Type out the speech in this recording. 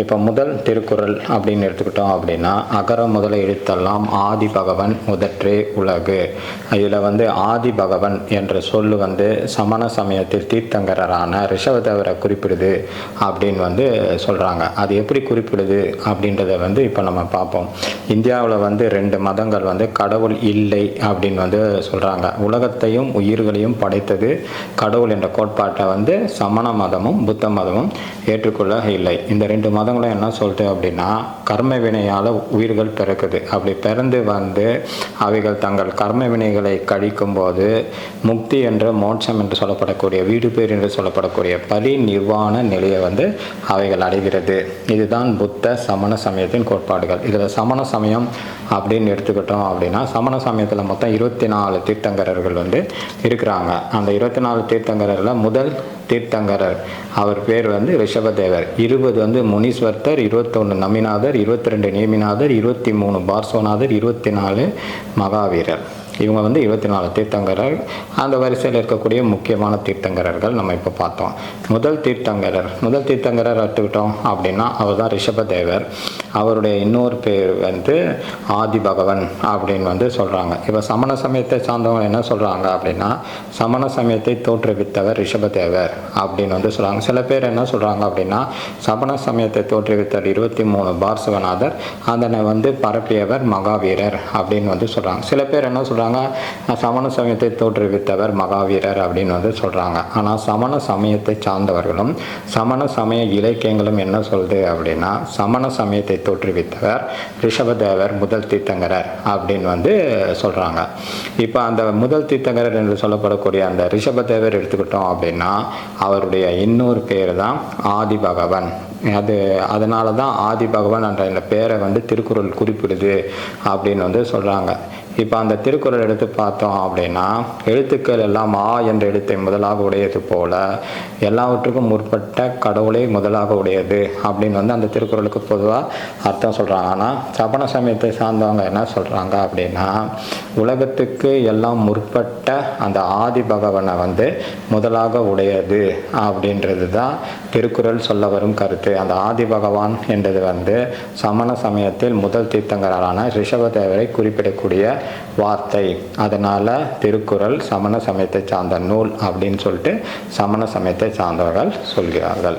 இப்போ முதல் திருக்குறள் அப்படின்னு எடுத்துக்கிட்டோம் அப்படின்னா, அகர முதல எழுத்தெல்லாம் ஆதி பகவன் முதற்றே உலகு. இதில் ஆதி பகவன் என்ற சொல் சமண சமயத்தில் தீர்த்தங்கரரான ரிஷபதேவரை குறிப்பிடுது அப்படின்னு சொல்கிறாங்க. அது எப்படி குறிப்பிடுது அப்படின்றத இப்போ நம்ம பார்ப்போம். இந்தியாவில் 2 மதங்கள் கடவுள் இல்லை அப்படின்னு சொல்கிறாங்க. உலகத்தையும் உயிர்களையும் படைத்தது கடவுள் என்ற கோட்பாட்டை சமண மதமும் புத்த மதமும் ஏற்றுக்கொள்ள இல்லை. இந்த 2 மதங்களும் என்ன சொல்லுது அப்படின்னா, கர்ம வினையால் உயிர்கள் பிறக்குது. அப்படி பிறந்து அவைகள் தங்கள் கர்ம வினைகளை கழிக்கும் போது முக்தி என்ற மோட்சம் என்று சொல்லப்படக்கூடிய வீடு பேர் என்று சொல்லப்படக்கூடிய பரி நிர்வாண நிலையை அவைகள் அடைகிறது. இதுதான் புத்த சமண சமயத்தின் கோட்பாடுகள். இதில் சமண சமயம் அப்படின்னு எடுத்துக்கிட்டோம் அப்படின்னா, சமண சமயத்தில் மொத்தம் 24 தீர்த்தங்கரர்கள் இருக்கிறாங்க. அந்த 24 தீர்த்தங்கரில் முதல் தீர்த்தங்கரர் அவர் பேர் ரிஷபதேவர். 20 முனீஸ்வர்த்தர், 21 நமிநாதர், 22 நேமிநாதர், 23 பார்ஸ்வநாதர், 24 மகாவீரர். இவங்க 24 தீர்த்தங்கரர். அந்த வரிசையில் இருக்கக்கூடிய முக்கியமான தீர்த்தங்கரர்கள் நம்ம இப்போ பார்த்தோம். முதல் தீர்த்தங்கரர் எடுத்துக்கிட்டோம் அப்படின்னா அவர் தான் ரிஷபதேவர். அவருடைய இன்னொரு பேர் ஆதி பகவன் அப்படின்னு சொல்கிறாங்க. இப்போ சமண சமயத்தை சார்ந்தவங்க என்ன சொல்கிறாங்க அப்படின்னா, சமண சமயத்தை தோற்றுவித்தவர் ரிஷபதேவர் அப்படின்னு சொல்கிறாங்க. சில பேர் என்ன சொல்கிறாங்க அப்படின்னா, சமண சமயத்தை தோற்றுவித்தவர் 23 பார்ஸ்வநாதர், அதனை பரப்பியவர் மகாவீரர் அப்படின்னு சொல்கிறாங்க. சில பேர் என்ன சொல்கிறாங்க, சமண சமயத்தை தோற்றுவித்தவர் மகாவீரர் அப்படின்னு சொல்கிறாங்க. ஆனால் சமண சமயத்தை சார்ந்தவர்களும் சமண சமய இலக்கியங்களும் என்ன சொல்லுது அப்படின்னா, சமண சமயத்தை தோற்றுவித்தவர் ரிஷபதேவர் முதல் தீர்த்தங்கரர் அப்படின்னு சொல்கிறாங்க. இப்போ அந்த முதல் தீர்த்தங்கரர் என்று சொல்லப்படக்கூடிய அந்த ரிஷபதேவர் எடுத்துக்கிட்டோம் அப்படின்னா, அவருடைய இன்னொரு பேர் தான் ஆதி பகவன். அதனால தான் ஆதி பகவான் என்ற இந்த பேரை திருக்குறள் குறிப்பிடுது அப்படின்னு சொல்கிறாங்க. இப்போ அந்த திருக்குறள் எடுத்து பார்த்தோம் அப்படின்னா, எழுத்துக்கள் எல்லாம் ஆ என்ற எழுத்தை முதலாக உடையது போல எல்லாவற்றுக்கும் முற்பட்ட கடவுளை முதலாக உடையது அப்படின்னு அந்த திருக்குறளுக்கு பொதுவாக அர்த்தம் சொல்கிறாங்க. ஆனால் சமண சமயத்தை சார்ந்தவங்க என்ன சொல்கிறாங்க அப்படின்னா, உலகத்துக்கு எல்லாம் முற்பட்ட அந்த ஆதி பகவனை முதலாக உடையது அப்படின்றது தான் திருக்குறள் சொல்ல வரும் கருத்து. அந்த ஆதி பகவான் என்றது சமண சமயத்தில் முதல் தீர்த்தங்கரான ரிஷபதேவரை குறிப்பிடக்கூடிய வார்த்தை. அதனால திருக்குறள் சமண சமயத்தை சார்ந்த நூல் அப்படின்னு சொல்லிட்டு சமண சமயத்தை சார்ந்தவர்கள் சொல்கிறார்கள்.